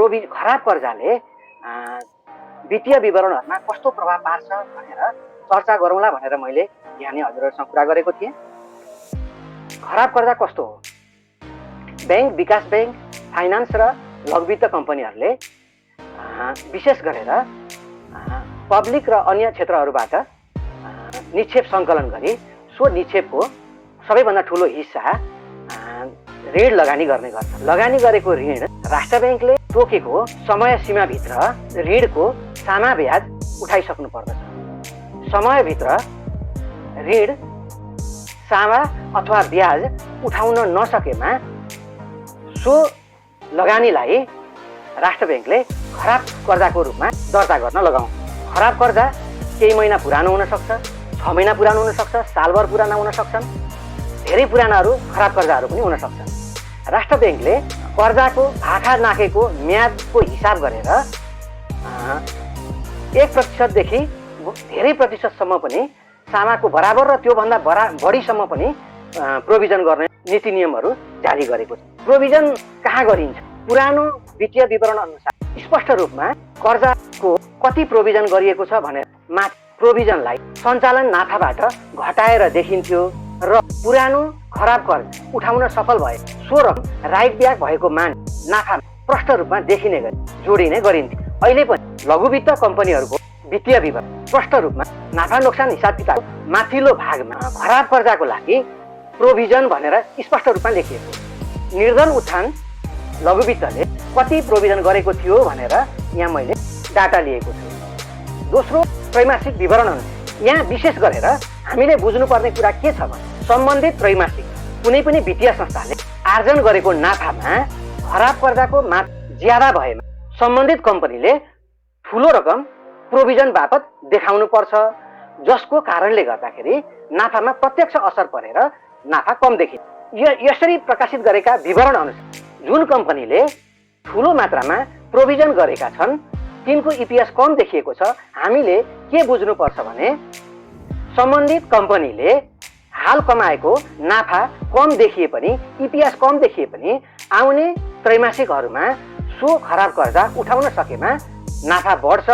खराब कर्जाले वित्तीय विवरणहरुमा कस्तो प्रभाव पार्छ भनेर चर्चा गरौँला भनेर मैले यहाँ हजुरहरुसँग कुरा गरेको थिएँ। खराब कर्जा कस्तो हो? बैंक, विकास बैंक, फाइनान्स र लघुवित्त कम्पनीहरूले विशेष गरेर पब्लिक र अन्य क्षेत्रहरूबाट निक्षेप सङ्कलन गरी सो निक्षेपको सबैभन्दा ठुलो हिस्सा ऋण लगानी गर्ने गर्छ। लगानी गरेको ऋण राष्ट्र बैंकले तोकेको समय सीमाभित्र ऋणको सामा ब्याज उठाइसक्नु पर्दछ। समयभित्र ऋण सामा अथवा ब्याज उठाउन नसकेमा सो लगानीलाई राष्ट्र बैंकले खराब कर्जाको रूपमा दर्ता गर्न लगाउँछ। खराब कर्जा केही महिना पुरानो हुन सक्छ, 6 महिना पुरानो हुन सक्छ, सालभर पुराना हुन सक्छन्, धेरै पुरानाहरू खराब कर्जाहरू पनि हुन सक्छन्। राष्ट्र बैंकले कर्जाको भाखा नाकेको म्यादको हिसाब गरेर 1% देखि धेरै प्रतिशतसम्म पनि सामाको बराबर र त्योभन्दा बढीसम्म पनि प्रोभिजन गर्ने नीति नियमहरू जारी गरेको छ। प्रोभिजन कहाँ गरिन्छ? पुरानो वित्तीय विवरण अनुसार स्पष्ट रूपमा कर्जाको कति प्रोभिजन गरिएको छ भनेर प्रोभिजनलाई सञ्चालन नाफाबाट घटाएर देखिन्थ्यो र पुरानो खराब कर्ज उठाउन सफल भए सो रकम राइट ब्याक भएको मान नाफा प्रष्ट रूपमा देखिने गरी जोडिने गरिन्थ्यो। अहिले पनि लघुवित्त कम्पनीहरूको वित्तीय विवरण स्पष्ट रूपमा नाफा नोक्सान हिसाब किताब माथिल्लो भागमा खराब कर्जाको लागि प्रोभिजन भनेर स्पष्ट रूपमा लेखिएको। निर्धन उत्थान लघुवित्तले कति प्रोभिजन गरेको थियो भनेर यहाँ मैले डाटा लिएको छु। दोस्रो त्रैमासिक विवरण यहाँ विशेष गरेर हामीले बुझ्नुपर्ने कुरा के छ भने सम्बन्धित त्रैमासिक कुनै पनि वित्तीय संस्थाले आर्जन गरेको नाफामा खराब कर्जाको माग ज्यादा भएमा सम्बन्धित कम्पनीले ठुलो रकम प्रोभिजन बापत देखाउनु पर्छ, जसको कारणले गर्दाखेरि नाफामा प्रत्यक्ष असर परेर नाफा कम देखिन्छ। यसरी प्रकाशित गरेका विवरण अनुसार जुन कम्पनीले ठुलो मात्रामा प्रोभिजन गरेका छन् तिनको इपिएस कम देखिएको छ। हामीले के बुझ्नुपर्छ भने सम्बन्धित कम्पनीले हाल कमाएको नाफा कम देखिए पनि इपिएस कम देखिए पनि आउने त्रैमासिकहरूमा सो खराब कर्जा उठाउन सकेमा नाफा बढ्छ,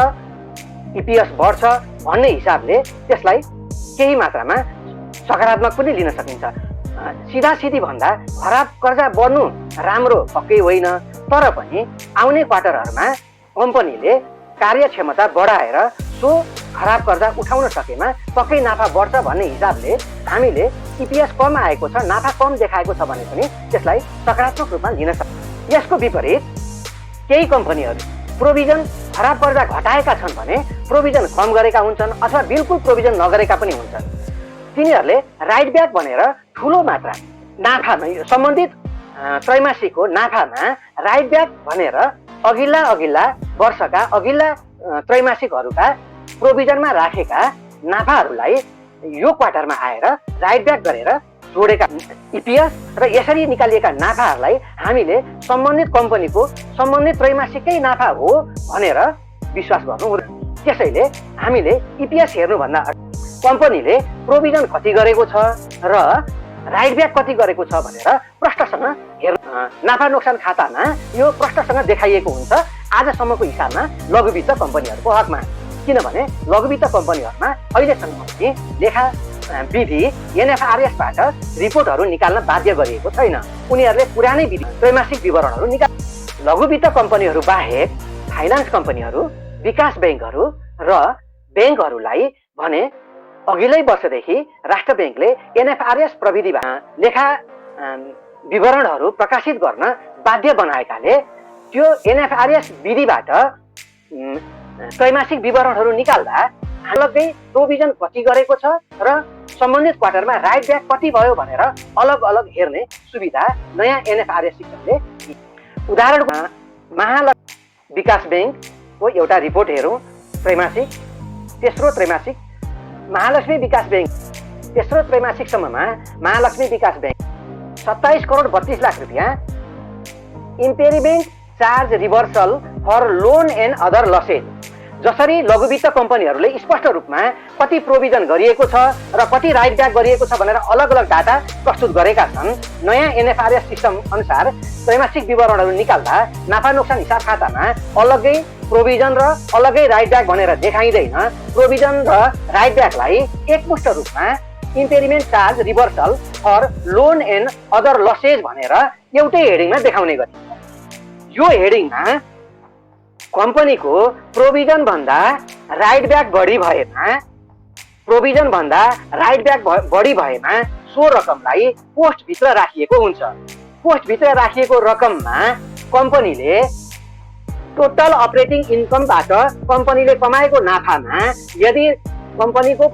इपिएस बढ्छ भन्ने हिसाबले त्यसलाई केही मात्रामा सकारात्मक पनि लिन सकिन्छ। सिधा सिधी भन्दा खराब कर्जा बढ्नु राम्रो पक्कै होइन, तर पनि आउने क्वार्टरहरूमा कम्पनीले कार्यक्षमता बढाएर सो खराब कर्जा उठाउन सकेमा पक्कै नाफा बढ्छ भन्ने हिसाबले हामीले इपिएस कम आएको छ, नाफा कम देखाएको छ भने पनि त्यसलाई सकारात्मक रूपमा लिन सक्छ। यसको विपरीत केही कम्पनीहरू प्रोभिजन खराब कर्जा घटाएका छन् भने प्रोभिजन कम गरेका हुन्छन् अथवा बिल्कुल प्रोभिजन नगरेका पनि हुन्छन्। तिनीहरूले राइट ब्याक भनेर ठुलो मात्रा नाफामा सम्बन्धित त्रैमासिकको नाफामा राइट ब्याक भनेर अघिल्ला वर्षका अघिल्ला त्रैमासिकहरूका प्रोभिजनमा राखेका नाफाहरूलाई यो क्वार्टरमा आएर राइट ब्याक गरेर जोडेका इपिएस र यसरी निकालिएका नाफाहरूलाई हामीले सम्बन्धित कम्पनीको सम्बन्धित त्रैमासिकै नाफा हो भनेर विश्वास गर्नु हुँदैन। त्यसैले हामीले इपिएस हेर्नुभन्दा कम्पनीले प्रोभिजन कति गरेको छ र राइट ब्याक कति गरेको छ भनेर प्रष्टसँग हेर्नु। नाफा नोक्सान खातामा यो प्रष्टसँग देखाइएको हुन्छ आजसम्मको हिसाबमा लघुवित्त कम्पनीहरूको हकमा। किनभने लघुवित्त कम्पनीहरूमा अहिलेसम्म पनि लेखा विधि एनएफआरएसबाट रिपोर्टहरू निकाल्न बाध्य गरिएको छैन। उनीहरूले पुरानै विधि त्रैमासिक विवरणहरू निकाल। लघुवित्त कम्पनीहरू बाहेक फाइनान्स कम्पनीहरू, विकास बैंकहरू र बैंकहरूलाई भने अघिल्लै वर्षदेखि राष्ट्र बैंकले एनएफआरएस प्रविधिबाट लेखा विवरणहरू प्रकाशित गर्न बाध्य बनाएकाले त्यो एनएफआरएस विधिबाट त्रैमासिक विवरणहरू निकाल्दा अलग्गै प्रोभिजन कति गरेको छ र सम्बन्धित क्वार्टरमा राइट ब्याक कति भयो भनेर अलग अलग हेर्ने सुविधा नयाँ एनएफआरएस सिस्टमले। उदाहरणमा महालक्ष्मी विकास बैंकको एउटा रिपोर्ट हेरौँ त्रैमासिक, तेस्रो त्रैमासिक महालक्ष्मी विकास बैंक तेस्रो त्रैमासिकसम्ममा महालक्ष्मी विकास बैंक 27 करोड 32 लाख रुपियाँ impairment charge reversal for loan and other losses जसरी लघुवित्त कम्पनीहरूले स्पष्ट रूपमा कति प्रोभिजन गरिएको छ र कति राइट ब्याक गरिएको छ भनेर अलग अलग डाटा प्रस्तुत गरेका छन्, नयाँ एनएफआरएस सिस्टम अनुसार त्रैमासिक विवरणहरू निकाल्दा नाफा नोक्सान हिसाब खातामा अलग्गै प्रोभिजन र अलग्गै राइट ब्याक भनेर देखाइँदैन। प्रोभिजन र राइट ब्याकलाई एकमुष्ट रूपमा impairment charge reversal for loan and other losses भनेर एउटै हेडिङमा देखाउने गरिन्छ। यो हेडिङमा कम्पनीको प्रोभिजन भन्दा राइट ब्याक बढी भएमा सो रकमलाई पोस्टभित्र राखिएको हुन्छ। पोस्टभित्र राखिएको रकममा कम्पनीले टोटल अपरेटिङ इन्कमबाट कम्पनीले कमाएको नाफामा यदि कम्पनीको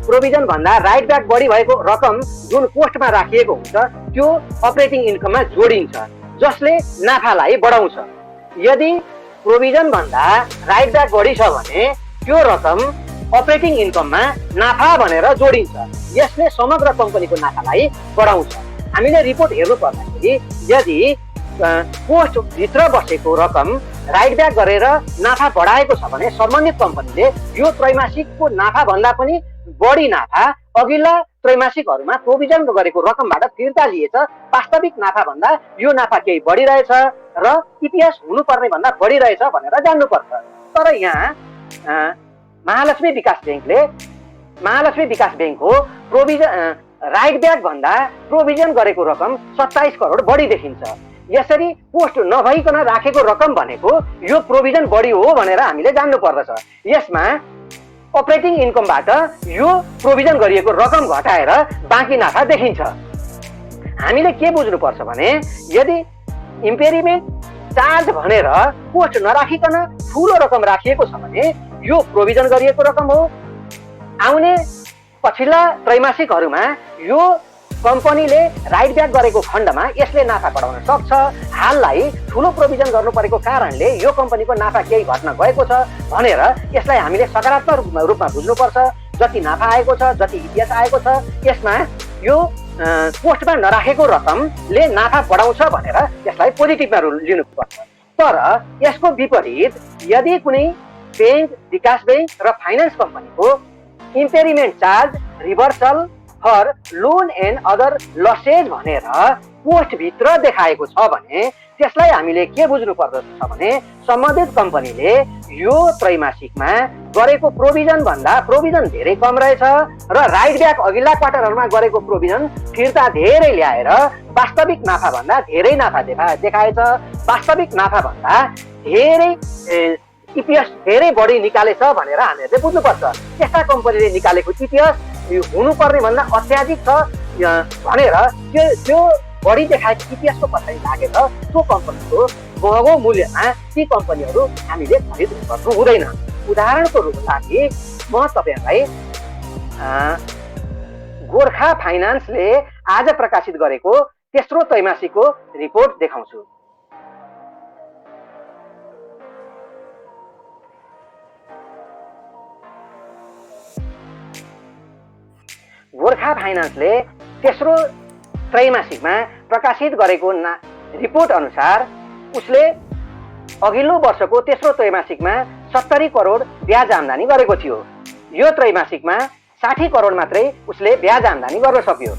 प्रोभिजन भन्दा राइट ब्याक बढी भएको रकम जुन पोस्टमा राखिएको हुन्छ त्यो अपरेटिङ इन्कममा जोडिन्छ, जसले नाफालाई बढाउँछ। यदि प्रोभिजन भन्दा राइट ब्याक बढी छ भने त्यो रकम अपरेटिङ इन्कममा नाफा भनेर जोडिन्छ, यसले समग्र कम्पनीको नाफालाई बढाउँछ। हामीले रिपोर्ट हेर्नु पर्दाखेरि यदि पोस्टभित्र बसेको रकम राइट ब्याक गरेर नाफा बढाएको छ भने सम्बन्धित कम्पनीले यो त्रैमासिकको नाफा भन्दा पनि बढी नाफा अघिल्ला त्रैमासिकहरूमा प्रोभिजन गरेको रकमबाट फिर्ता लिएछ। वास्तविक नाफा भन्दा यो नाफा केही बढिरहेछ र इपिएस हुनुपर्ने भन्दा बढिरहेछ भनेर जान्नुपर्छ। तर यहाँ महालक्ष्मी विकास ब्याङ्कको प्रोभिजन राइट ब्याक भन्दा प्रोभिजन गरेको रकम 27 करोड बढी देखिन्छ। यसरी पोस्ट नभइकन राखेको रकम भनेको यो प्रोभिजन बढी हो भनेर हामीले जान्नु पर्दछ। यसमा अपरेटिङ इन्कमबाट यो प्रोभिजन गरिएको रकम घटाएर बाँकी नाफा देखिन्छ। हामीले के बुझ्नुपर्छ भने यदि इम्पेरिमेन्ट चार्ज भनेर पोस्ट नराखिकन ठुलो रकम राखिएको छ भने यो प्रोभिजन गरिएको रकम हो। आउने पछिल्ला त्रैमासिकहरूमा यो कम्पनीले राइट ब्याक गरेको खण्डमा यसले नाफा बढाउन सक्छ। हाललाई ठुलो प्रोभिजन गर्नु परेको कारणले यो कम्पनीको नाफा केही घट्न गएको छ भनेर यसलाई हामीले सकारात्मक रूपमा बुझ्नुपर्छ। जति नाफा आएको छ, जति इपिएस आएको छ, यसमा यो पोस्टमा नराखेको रकमले नाफा बढाउँछ भनेर यसलाई पोजिटिभमा लिनुपर्छ। तर यसको विपरीत यदि कुनै ब्याङ्क, विकास ब्याङ्क र फाइनान्स कम्पनीको impairment charge reversal for loan and other losses भनेर पोस्टभित्र देखाएको छ भने त्यसलाई हामीले के बुझ्नु पर्दछ भने सम्बन्धित कम्पनीले यो त्रैमासिकमा गरेको प्रोभिजन धेरै कम रहेछ र राइट ब्याक अघिल्ला क्वार्टरहरूमा गरेको प्रोभिजन फिर्ता धेरै ल्याएर वास्तविक नाफा भन्दा धेरै नाफा देखाएछ। वास्तविक नाफा भन्दा धेरै इपिएस धेरै बढी निकालेछ भनेर हामीहरूले बुझ्नुपर्छ। त्यस्ता कम्पनीले निकालेको इपिएस हुनुपर्ने भन्दा अत्याधिक छ भनेर त्यो बढी देखाएको इपिएसको पछाडि लागेर त्यो कम्पनीको महँगो मूल्यमा ती कम्पनीहरू हामीले खरिद गर्नु हुँदैन। उदाहरणको लागि म तपाईँहरूलाई गोर्खा फाइनान्सले आज प्रकाशित गरेको तेस्रो त्रैमासिकको रिपोर्ट देखाउँछु। गोर्खा फाइनान्सले तेस्रो त्रैमासिकमा प्रकाशित गरेको रिपोर्ट अनुसार उसले अघिल्लो वर्षको तेस्रो त्रैमासिकमा 70 करोड ब्याज आम्दानी गरेको थियो। यो त्रैमासिकमा 60 करोड मात्रै उसले ब्याज आम्दानी गर्न सक्यो।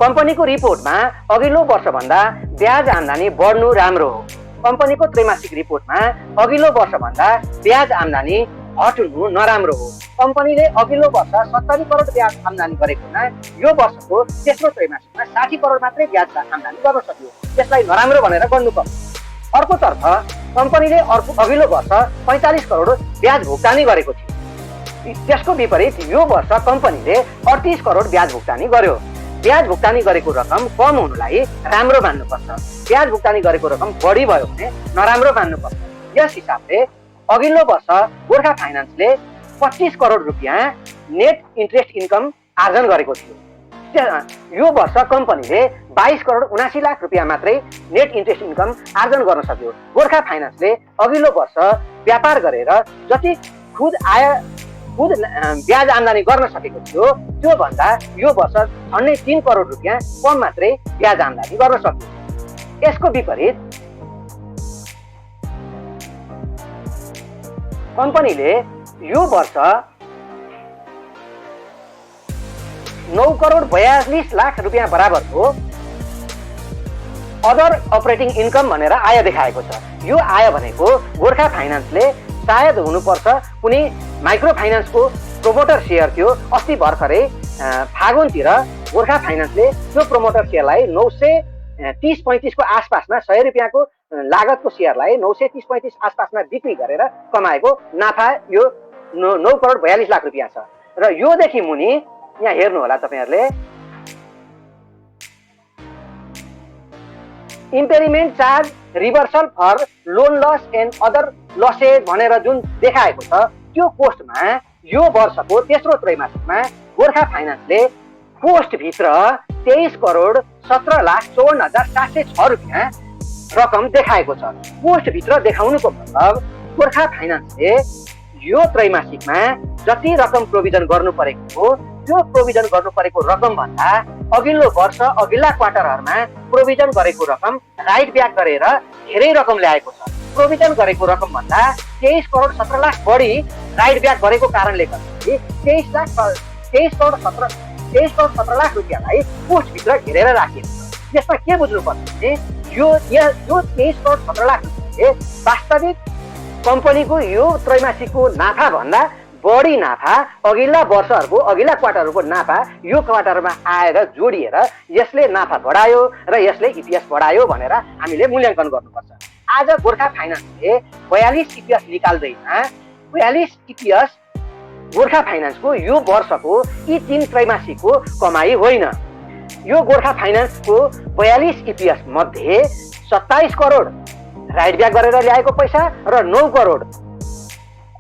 कम्पनीको रिपोर्टमा अघिल्लो वर्षभन्दा ब्याज आम्दानी बढ्नु राम्रो हो। कम्पनीको त्रैमासिक रिपोर्टमा अघिल्लो वर्षभन्दा ब्याज आम्दानी हट्नु नराम्रो हो। कम्पनीले अघिल्लो वर्ष 70 करोड ब्याज आम्दानी गरेकोमा यो वर्षको तेस्रो त्रैमासिकमा 60 करोड मात्रै ब्याज आम्दानी गर्न सक्यो। त्यसलाई नराम्रो भनेर गर्नुपर्छ। अर्कोतर्फ कम्पनीले अघिल्लो वर्ष 45 करोड ब्याज भुक्तानी गरेको थियो। त्यसको विपरीत यो वर्ष कम्पनीले 38 करोड ब्याज भुक्तानी गर्यो। ब्याज भुक्तानी गरेको रकम कम हुनुलाई राम्रो मान्नुपर्छ। ब्याज भुक्तानी गरेको रकम बढी भयो भने नराम्रो मान्नुपर्छ। यस हिसाबले अघिल्लो वर्ष गोर्खा फाइनान्सले 25 करोड रुपियाँ नेट इन्ट्रेस्ट इन्कम आर्जन गरेको थियो। यो वर्ष कम्पनीले 22 करोड 79 लाख रुपियाँ मात्रै नेट इन्ट्रेस्ट इन्कम आर्जन गर्न सक्यो। गोर्खा फाइनान्सले अघिल्लो वर्ष व्यापार गरेर जति खुद ब्याज आम्दानी गर्न सकेको थियो त्यो भन्दा यो वर्ष झन्डै 3 करोड रुपियाँ कम मात्रै ब्याज आम्दानी गर्न सक्यो। यसको विपरीत कम्पनीले यो वर्ष 9,42,00,000 रुपियाँ बराबरको अदर अपरेटिङ इन्कम भनेर आय देखाएको छ। यो आय भनेको गोर्खा फाइनान्सले सायद हुनुपर्छ कुनै माइक्रो फाइनान्सको प्रोमोटर सेयर थियो। अस्ति भर्खरै फागुनतिर गोर्खा फाइनान्सले त्यो प्रोमोटर सेयरलाई 930-35 को आसपासमा 100 रुपियाँको लागतको सेयरलाई 930-35 आसपासमा बिक्री गरेर कमाएको नाफा यो 9,42,00,000 रुपियाँ छ। र योदेखि मुनि यहाँ हेर्नु होला तपाईहरुले impairment charge reversal for loan loss and other losses भनेर जुन देखाएको छ त्यो पोस्टमा यो वर्षको तेस्रो त्रैमासिकमा गोर्खा फाइनान्सले पोस्टभित्र 23,17,54,706 रुपियाँ रकम देखाएको छ। पोस्टभित्र देखाउनुको मतलब गोर्खा फाइनान्सले यो त्रैमासिकमा जति रकम प्रोभिजन गर्नु परेको हो त्यो प्रोभिजन गर्नु परेको रकम भन्दा अघिल्लो वर्ष अघिल्ला क्वार्टरहरुमा प्रोभिजन गरेको रकम राइट ब्याक गरेर धेरै रकम ल्याएको छ। प्रोभिजन गरेको रकम भन्दा 23,17,00,000 बढी राइट ब्याक गरेको कारणले गर्दाखेरि 23,17,00,000 रुपियाँलाई पोस्टभित्र घेरेर राखिएको छ। यसमा के बुझ्नुपर्छ भने यो 23,17,00,000 रुपियाँले वास्तविक कम्पनीको यो त्रैमासिकको नाफा भन्दा बढी नाफा अघिल्ला वर्षहरूको अघिल्ला क्वार्टरहरूको नाफा यो क्वार्टरमा आएर जोडिएर यसले नाफा बढायो र यसले इपिएस बढायो भनेर हामीले मूल्याङ्कन गर्नुपर्छ। आज गोर्खा फाइनान्सले 42 इपिएस निकाल्दैमा 42 इपिएस गोर्खा फाइनान्सको यो वर्षको यी 3 त्रैमासिकको कमाई होइन। यो गोर्खा फाइनान्सको 42 इपिएस मध्ये 27 करोड राइट ब्याक गरेर ल्याएको पैसा र 9 करोड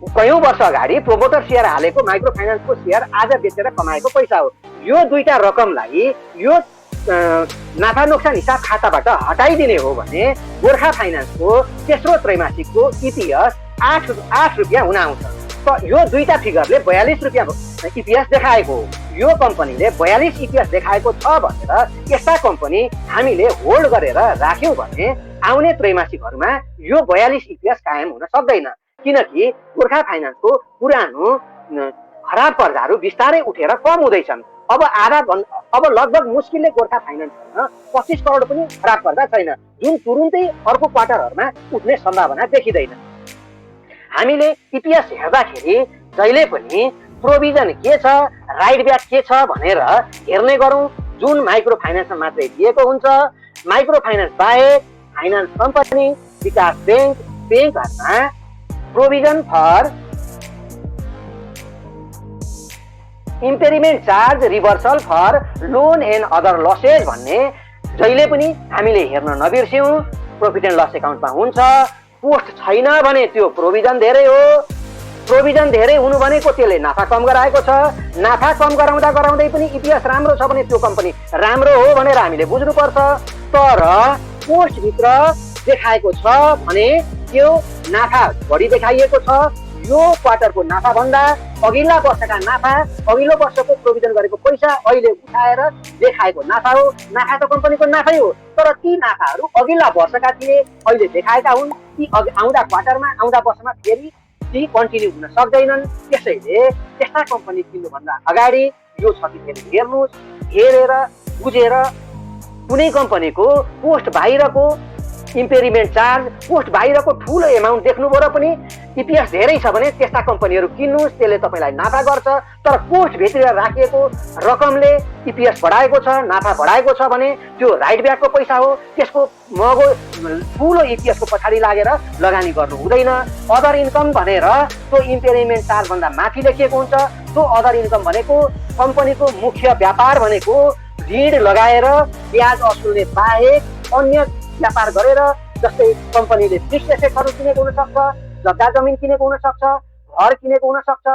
कयौं वर्ष अगाडि प्रोमोटर सेयर हालेको माइक्रो फाइनान्सको सेयर आज बेचेर कमाएको पैसा हो। यो दुईटा रकमलाई यो नाफा नोक्सान हिसाब खाताबाट हटाइदिने हो भने गोर्खा फाइनान्सको तेस्रो त्रैमासिकको इपिएस 8 रुपियाँ हुन आउँछ। त यो दुईटा फिगरले 42 रुपियाँ इपिएस देखाएको हो। यो कम्पनीले 42 इपिएस देखाएको छ भनेर यस्ता कम्पनी हामीले होल्ड गरेर राख्यौं भने आउने त्रैमासिकहरुमा यो 42 इपिएस कायम हुन सक्दैन, किनकि गोर्खा फाइनान्सको पुरानो खराब पर्दाहरू बिस्तारै उठेर कम हुँदैछन्। अब लगभग मुस्किलले गोर्खा फाइनान्समा 25 करोड पनि खराब पर्दा छैन, जुन तुरुन्तै अर्को क्वार्टरहरुमा उठ्ने सम्भावना देखिँदैन। हामीले इपिएस हेर्दाखेरि जहिले पनि प्रोभिजन के छ, राइट ब्याक के छ भनेर हेर्ने गरौँ। जुन माइक्रो फाइनान्समा मात्रै दिएको हुन्छ, माइक्रो फाइनान्स बाहेक फाइनान्स कम्पनी, विकास बैंकहरुमा provision for impairment charge reversal for loan and other losses भन्ने जहिले पनि हामीले हेर्न नबिर्स्यौं। प्रॉफिट एन्ड लस एकाउन्टमा हुन्छ, पोस्ट छैन भने त्यो प्रोभिजन धेरै हो। प्रोभिजन धेरै हुनु भनेको त्यसले नाफा कम गराएको छ। नाफा कम गराउँदा गराउँदै पनि इपिएस राम्रो छ भने त्यो कम्पनी राम्रो हो भनेर हामीले बुझ्नुपर्छ। तर पोस्टभित्र देखाएको छ भने त्यो नाफा बढी देखाइएको छ। यो क्वार्टरको नाफा भन्दा अघिल्ला वर्षका नाफा, अघिल्लो वर्षको प्रोभिजन गरेको पैसा अहिले उठाएर देखाएको नाफा हो। नाफा त कम्पनीको नाफै हो, तर ती नाफाहरू अघिल्ला वर्षका थिए, अहिले देखाएका हुन्। ती आउँदा क्वार्टरमा, आउँदा वर्षमा फेरि ती कन्टिन्यू हुन सक्दैनन्। त्यसैले त्यस्ता कम्पनी किन्नुभन्दा अगाडि यो क्षति फेरि हेर्नुहोस्। हेरेर बुझेर कुनै कम्पनीको पोस्ट बाहिरको इम्पेरिमेन्ट चार्ज, पोस्ट बाहिरको ठुलो एमाउन्ट देख्नुभयो र पनि इपिएस धेरै छ भने त्यस्ता कम्पनीहरू किन्नुहोस्, त्यसले तपाईँलाई नाफा गर्छ। तर पोस्ट भित्र राखिएको रकमले इपिएस बढाएको छ, नाफा बढाएको छ भने त्यो राइट ब्याकको पैसा हो। त्यसको महँगो ठुलो इपिएसको पछाडि लागेर लगानी गर्नु हुँदैन। अदर इन्कम भनेर त्यो इम्पेरिमेन्ट चार्ज भन्दा माथि लेखिएको हुन्छ। त्यो अदर इन्कम भनेको कम्पनीको मुख्य व्यापार भनेको ऋण लगाएर ब्याज असुल्ने बाहेक अन्य व्यापार गरेर, जस्तै कम्पनीले फिक्स्ड एसेटहरू किनेको हुन सक्छ, जग्गा जमिन किनेको हुन सक्छ, घर किनेको हुन सक्छ,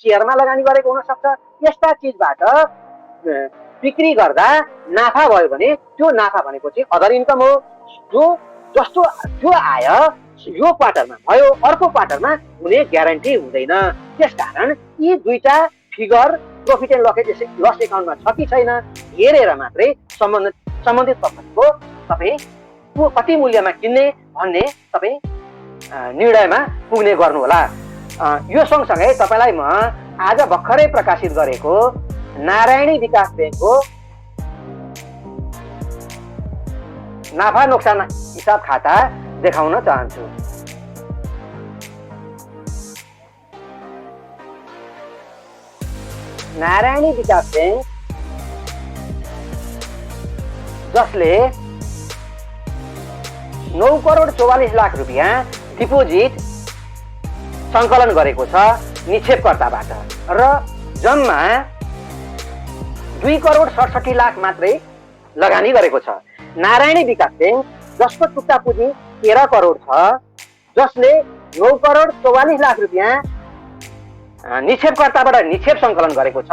शेयरमा लगानी गरेको हुन सक्छ। यस्ता चिजबाट बिक्री गर्दा नाफा भयो भने त्यो नाफा भनेको चाहिँ अदर इन्कम हो। जो आय यो क्वार्टरमा भयो, अर्को क्वार्टरमा हुने ग्यारेन्टी हुँदैन। त्यसकारण यी दुईटा फिगर प्रॉफिट एन्ड लस एकाउन्टमा छ कि छैन हेरेर मात्रै सम्बन्धित कम्पनीको तपाईँ कति मूल्यमा किन्ने भन्ने तपाईँ निर्णयमा पुग्ने गर्नु होला। यो सँगसँगै तपाईँलाई म आज भर्खरै प्रकाशित गरेको नारायणी विकास ब्याङ्कको नाफा नोक्सान हिसाब खाता देखाउन चाहन्छु। नारायणी विकास ब्याङ्क जसले 9,44,00,000 रुपियाँ डिपोजिट सङ्कलन गरेको छ निक्षेपकर्ताबाट र जम्मा 2,67,00,000 मात्रै लगानी गरेको छ। नारायणी विकास ब्याङ्क जसको चुक्ता पुँजी 13 करोड छ, जसले 9,44,00,000 रुपियाँ निक्षेपकर्ताबाट निक्षेप सङ्कलन गरेको छ,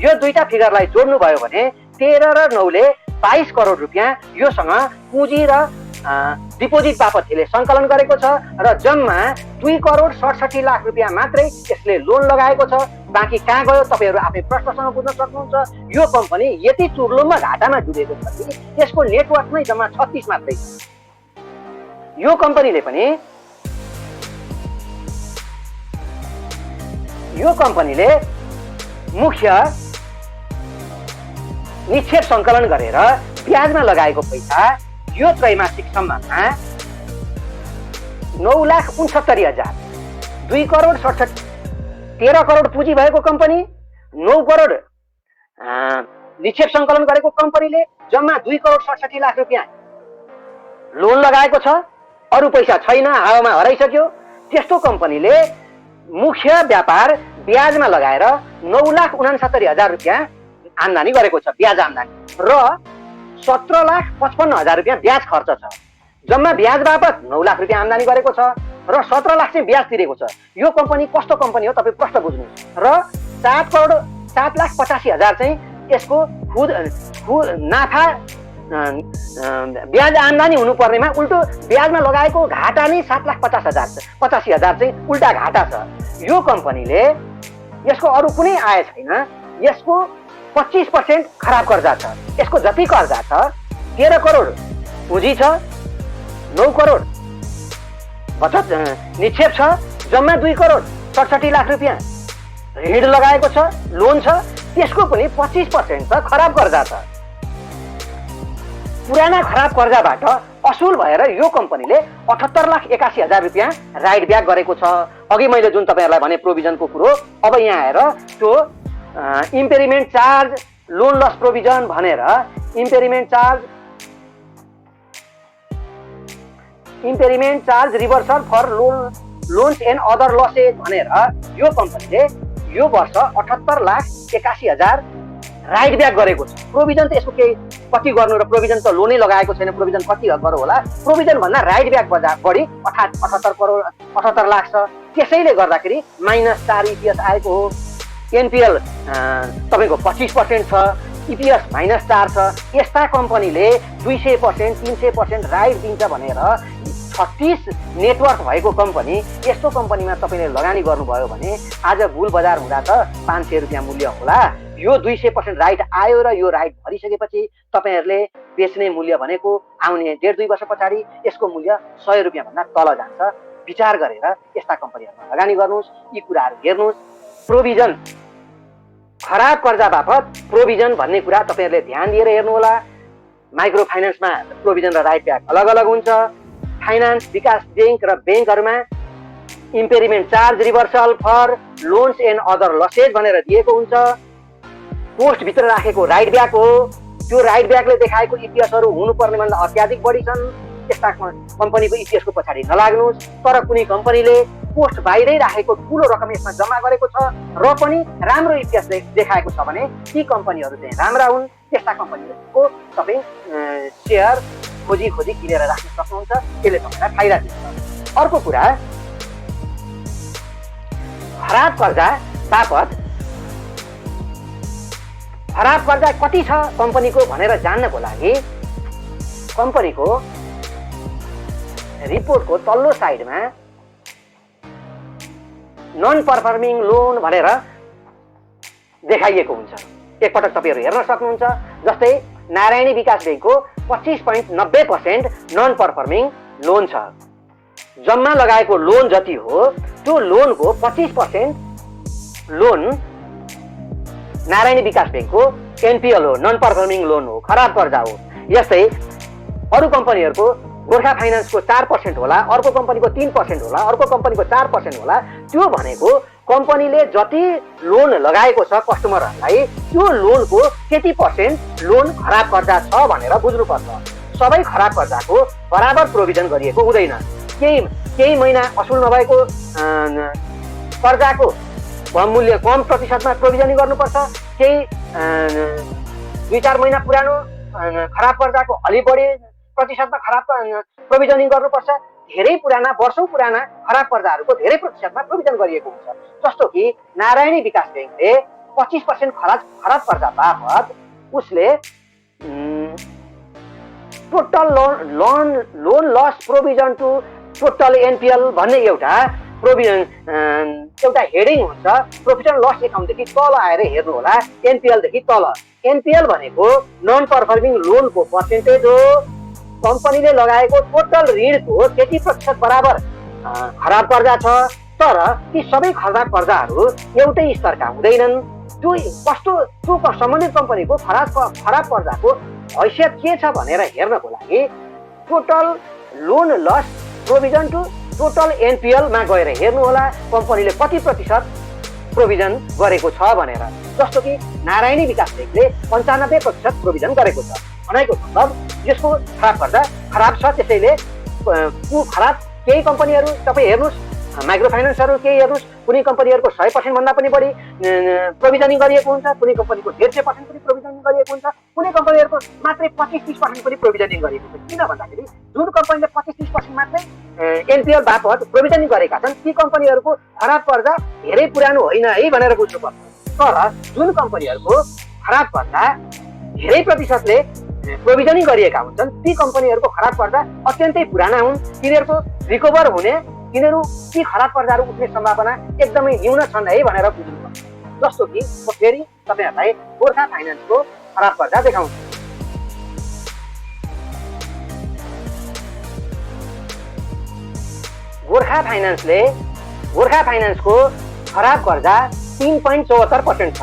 यो दुईटा फिगरलाई जोड्नुभयो भने 13 र 9 ले 22 करोड रुपियाँ योसँग पुँजी र डिपोजिट बापत यसले सङ्कलन गरेको छ र जम्मा 2,67,00,000 रुपियाँ मात्रै यसले लोन लगाएको छ। बाँकी कहाँ गयो तपाईँहरू आफै प्रश्नसँग बुझ्न सक्नुहुन्छ। यो कम्पनी यति चुर्लुममा घाटामा डुबेको छ कि यसको नेटवर्क नै जम्मा 36 मात्रै छ। यो कम्पनीले मुख्य निक्षेप सङ्कलन गरेर ब्याजमा लगाएको पैसा यो त्रैमासिक सम्ममा 9,69,000, 13 करोड पुँजी भएको कम्पनी, 9 करोड निक्षेप सङ्कलन गरेको कम्पनीले जम्मा 2,67,00,000 रुपियाँ लोन लगाएको छ। अरू पैसा छैन, हावामा हराइसक्यो। त्यस्तो कम्पनीले मुख्य व्यापार ब्याजमा लगाएर 9,69,000 रुपियाँ आम्दानी गरेको छ, ब्याज आम्दानी, र 17,55,000 रुपियाँ ब्याज खर्च छ। जम्मा ब्याज बापत 9 लाख रुपियाँ आम्दानी गरेको छ र 17 लाख चाहिँ ब्याज तिरेको छ। यो कम्पनी कस्तो कम्पनी हो तपाईँ प्रश्न बुझ्नुहोस्। र 7,85,000 चाहिँ यसको नाफा ब्याज आम्दानी हुनुपर्नेमा उल्टो ब्याजमा लगाएको घाटा नै 7,85,000 चाहिँ उल्टा घाटा छ। यो कम्पनीले यसको अरू कुनै आय छैन, यसको 25% खराब कर्जा छ। यसको जति कर्जा छ 13 करोड पुँजी छ, 9 करोड बचत निक्षेप छ, जम्मा 2,67,00,000 रुपियाँ ऋण लगाएको छ, लोन छ, त्यसको पनि 25% छ खराब कर्जा छ। पुराना खराब कर्जाबाट असुल भएर यो कम्पनीले 78,81,000 रुपियाँ राइट ब्याक गरेको छ। अघि मैले जुन तपाईँहरूलाई भने प्रोभिजनको कुरो, अब यहाँ आएर त्यो impairment charge, loan loss provision भनेर impairment charge reversal for loans and other losses भनेर यो कम्पनीले यो वर्ष 78,81,000 राइट ब्याक गरेको छ। प्रोभिजन त यसको केही कति गर्नु र प्रोभिजन त लोनै लगाएको छैन, प्रोभिजन कति गरौँ होला। प्रोभिजन भन्दा राइट ब्याक बढी 78 लाख छ। त्यसैले गर्दाखेरि -4 इपिएस आएको हो। एनपिएल तपाईँको 25% छ, इपिएस -4 छ। यस्ता कम्पनीले 200%, 300% राइट दिन्छ भनेर 36 नेटवर्क भएको कम्पनी, यस्तो कम्पनीमा तपाईँले लगानी गर्नुभयो भने आज बुल बजार हुँदा त 500 रुपियाँ मूल्य होला। यो 200% राइट आयो र यो राइट भरिसकेपछि तपाईँहरूले बेच्ने मूल्य भनेको आउने 1.5-2 वर्ष पछाडि यसको मूल्य 100 रुपियाँ भन्दा तल जान्छ। विचार गरेर यस्ता कम्पनीहरूमा लगानी गर्नुहोस्। यी कुराहरू हेर्नुहोस्। प्रोभिजन, खराब कर्जा बापत प्रोभिजन भन्ने कुरा तपाईँहरूले ध्यान दिएर हेर्नुहोला। माइक्रो फाइनेन्समा प्रोभिजन र राइट ब्याक अलग अलग हुन्छ। फाइनान्स, विकास ब्याङ्क र ब्याङ्कहरूमा impairment charge reversal for loans and other losses भनेर दिएको हुन्छ। पोस्टभित्र राखेको राइट ब्याक हो। त्यो राइट ब्याकले देखाएको इपिएसहरू हुनुपर्ने भन्दा अत्याधिक बढी छन्। यस्ता कम्पनीको इपिएसको पछाडि नलाग्नुहोस्। तर कुनै कम्पनीले पोस्ट बाहिरै राखेको ठुलो रकम यसमा जम्मा गरेको छ र पनि राम्रो इपिएस देखाएको छ भने ती कम्पनीहरू चाहिँ राम्रा हुन्। त्यस्ता कम्पनीहरूको तपाईँ सेयर खोजी किनेर राख्न सक्नुहुन्छ। त्यसले तपाईँलाई फाइदा दिन्छ। अर्को कुरा, खराब कर्जा बापत खराब कर्जा कति छ कम्पनीको भनेर जान्नको लागि कम्पनीको रिपोर्टको तल्लो साइडमा नन पर्फर्मिङ लोन भनेर देखाइएको हुन्छ। एकपटक तपाईँहरू हेर्न सक्नुहुन्छ। जस्तै नारायणी विकास ब्याङ्कको 25.90% नन पर्फर्मिङ लोन छ। जम्मा लगाएको लोन जति हो त्यो लोनको 25% लोन नारायणी विकास ब्याङ्कको एनपिएल हो, नन पर्फर्मिङ लोन हो, खराब कर्जा हो। यस्तै अरू कम्पनीहरूको गोर्खा फाइनान्सको 4% होला, अर्को कम्पनीको 3% होला, अर्को कम्पनीको 4% होला। त्यो भनेको कम्पनीले जति लोन लगाएको छ कस्टमरहरूलाई त्यो लोनको त्यति % लोन खराब कर्जा छ भनेर बुझ्नुपर्छ। सबै खराब कर्जाको बराबर प्रोभिजन गरिएको हुँदैन। केही महिना असुल नभएको कर्जाको मूल्य कम प्रतिशतमा प्रोभिजनिङ गर्नुपर्छ, केही 2-4 महिना पुरानो खराब कर्जाको अलि बढी प्रतिशतमा खराब प्रोभिजनिङ गर्नुपर्छ। धेरै पुराना वर्षौं पुराना खराब कर्जाहरूको धेरै प्रतिशतमा प्रोभिजन गरिएको हुन्छ। जस्तो कि नारायणी विकास ब्याङ्कले 25% खराब कर्जा बापत उसले total loan loss provision to total NPL भन्ने एउटा हेडिङ हुन्छ। प्रोफिट एन्ड लस एकाउन्टदेखि तल आएर हेर्नु होला, एनपिएलदेखि तल। एनपिएल भनेको नन पर्फर्मिङ लोनको पर्सेन्टेज हो। कम्पनीले लगाएको टोटल ऋणको 30% बराबर खराब कर्जा छ। तर ती सबै खराब कर्जाहरू एउटै स्तरका हुँदैनन्। त्यो सम्बन्धित कम्पनीको खराब कर्जाको हैसियत के छ भनेर हेर्नको लागि total loan loss provision to total एनपिएलमा गएर हेर्नु होला कम्पनीले कति प्रतिशत प्रोभिजन गरेको छ भनेर। जस्तो कि नारायणी विकास ब्याङ्कले 95% प्रोभिजन गरेको छ भनेको मतलब यसको खराब कर्जा खराब छ। त्यसैले खराब केही कम्पनीहरू तपाईँ हेर्नुहोस्, माइक्रो फाइनेन्सहरू केही हेर्नुहोस्, कुनै कम्पनीहरूको 100% भन्दा पनि बढी प्रोभिजनिङ गरिएको हुन्छ, कुनै कम्पनीको 150% पनि प्रोभिजनिङ गरिएको हुन्छ, कुनै कम्पनीहरूको मात्रै 25-30% पनि प्रोभिजनिङ गरिएको हुन्छ। किन भन्दाखेरि जुन कम्पनीले 25-30% मात्रै एनपिएल बापत प्रोभिजनिङ गरेका छन् ती कम्पनीहरूको खराब कर्जा धेरै पुरानो होइन है भनेर बुझ्नुपर्छ। तर जुन कम्पनीहरूको खराब कर्जा धेरै प्रतिशतले प्रोभिजनिङ गरिएका हुन्छन् ती कम्पनीहरूको खराब कर्जा अत्यन्तै पुराना हुन्। तिनीहरूको रिकभर हुने, तिनीहरू ती खराब कर्जाहरू उठ्ने सम्भावना एकदमै न्यून छन् है भनेर बुझ्नुपर्छ। जस्तो कि म फेरि तपाईँहरूलाई गोर्खा फाइनान्सको खराब कर्जा देखाउँछु। गोर्खा फाइनान्सको खराब कर्जा 3.74% छ।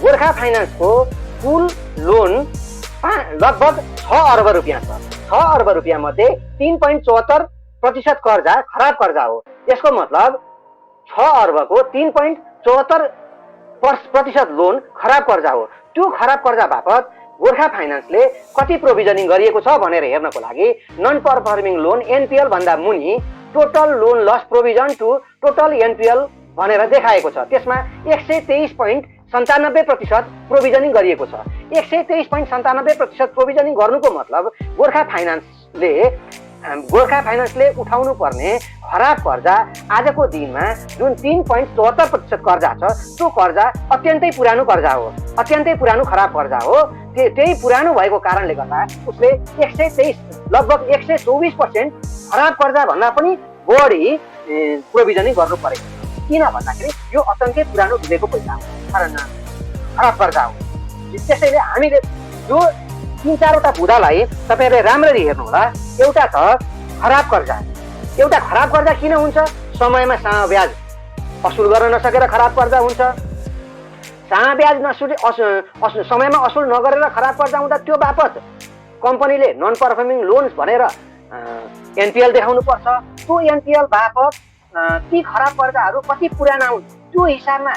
गोर्खा फाइनान्सको कुल लोन लगभग 6 अर्ब रुपियाँ छ। 6 अर्ब रुपियाँ मध्ये 3.74% कर्जा खराब कर्जा हो। यसको मतलब 6 अर्बको 3.74% लोन खराब कर्जा हो। त्यो खराब कर्जा बापत गोर्खा फाइनान्सले कति प्रोभिजनिङ गरिएको छ भनेर हेर्नको लागि नन पर्फर्मिङ लोन एनपिएल भन्दा मुनि total loan loss provision to total NPL भनेर देखाएको छ। त्यसमा 123.97% प्रोभिजनिङ गरिएको छ। 123.97% प्रोभिजनिङ गर्नुको मतलब गोर्खा फाइनान्सले उठाउनु पर्ने खराब कर्जा आजको दिनमा जुन 3.74% कर्जा छ त्यो कर्जा अत्यन्तै पुरानो कर्जा हो, अत्यन्तै पुरानो खराब कर्जा हो। त्यही पुरानो भएको कारणले गर्दा उसले 123 लगभग 124% खराब कर्जा भन्दा पनि बढी प्रोभिजनिङ गर्नु परेको छ। किन भन्दाखेरि यो अत्यन्तै पुरानो डुबेको पैसा हो, खराब कर्जा हो। त्यसैले हामीले यो 3-4वटा बुदालाई तपाईँहरूले राम्ररी हेर्नु होला। एउटा छ खराब कर्जा। एउटा खराब कर्जा किन हुन्छ? समयमा सानो ब्याज असुल गर्न नसकेर खराब कर्जा हुन्छ। सानो ब्याज समयमा असुल नगरेर खराब कर्जा हुँदा त्यो बापत कम्पनीले नन पर्फर्मिङ लोन्स भनेर एनपिएल देखाउनु पर्छ। त्यो एनपिएल बापत ती खराब कर्जाहरू कति पुराना हुन् त्यो हिसाबमा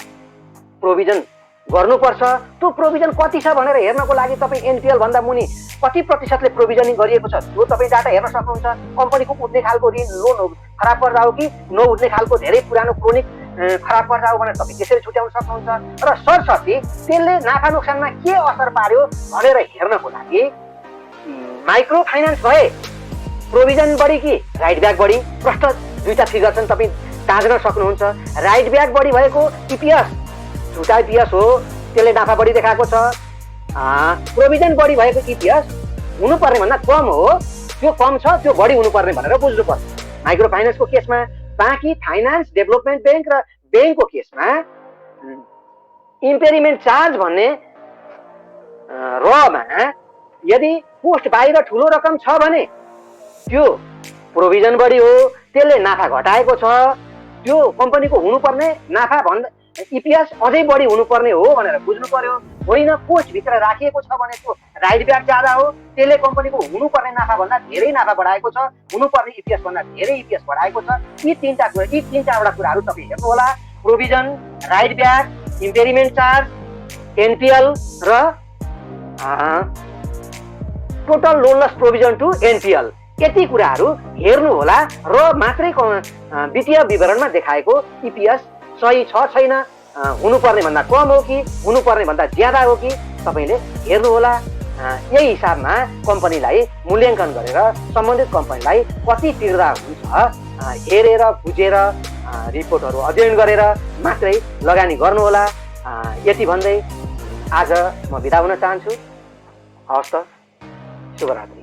प्रोभिजन गर्नुपर्छ। त्यो प्रोभिजन कति छ भनेर हेर्नको लागि तपाईँ एनपिएल भन्दा मुनि कति प्रतिशतले प्रोभिजनिङ गरिएको छ त्यो तपाईँ डाटा हेर्न सक्नुहुन्छ। कम्पनीको उठ्ने खालको ऋण लोन हो खराब कर्जा हो कि नउठ्ने खालको धेरै पुरानो क्रोनिक खराब कर्जा हो भनेर तपाईँ त्यसरी छुट्याउन सक्नुहुन्छ। र सरसर्ती त्यसले नाफा नोक्सानमा के असर पार्यो भनेर हेर्नको लागि माइक्रो फाइनान्स भए प्रोभिजन बढी कि राइट ब्याक बढी, प्रष्ट दुईटा फिगर छन् तपाईँ ताज्न सक्नुहुन्छ। राइट ब्याक बढी भएको इपिएस झुटा इपिएस हो, त्यसले नाफा बढी देखाएको छ। प्रोभिजन बढी भएको इपिएस हुनुपर्ने भन्दा कम हो, त्यो कम छ त्यो बढी हुनुपर्ने भनेर बुझ्नुपर्छ। माइक्रो फाइनान्सको केसमा बाँकी फाइनान्स डेभलपमेन्ट ब्याङ्क र ब्याङ्कको केसमा इम्पेरिमेन्ट चार्ज भन्ने रमा यदि पोस्ट बाहिर ठुलो रकम छ भने त्यो प्रोभिजन बढी हो, त्यसले नाफा घटाएको छ, त्यो कम्पनीको हुनुपर्ने नाफा भन्दा इपिएस अझै बढी हुनुपर्ने हो भनेर बुझ्नु पर्यो। होइन कोषभित्र राखिएको छ भने त्यो राइट ब्याक ज्यादा हो, त्यसले कम्पनीको हुनुपर्ने नाफा भन्दा धेरै नाफा बढाएको छ, हुनुपर्ने इपिएस भन्दा धेरै इपिएस बढाएको छ। यी तीन-चारवटा कुराहरू तपाईँ हेर्नु होला। Provision, write back, impairment charge, NPL र total loan loss provision to NPL, यति कुराहरू हेर्नु होला र मात्रै वित्तीय विवरणमा देखाएको इपिएस सही छ छैन, हुनुपर्ने भन्दा कम हो कि हुनुपर्ने भन्दा ज्यादा हो कि तपाईँले हेर्नु होला। यही हिसाबमा कम्पनीलाई मूल्याङ्कन गरेर सम्बन्धित कम्पनीलाई कति तिर्दा हुन्छ हेरेर बुझेर रिपोर्टहरू अध्ययन गरेर मात्रै लगानी गर्नुहोला। यति भन्दै आज म बिदा हुन चाहन्छु। हवस् त, शुभरात्री।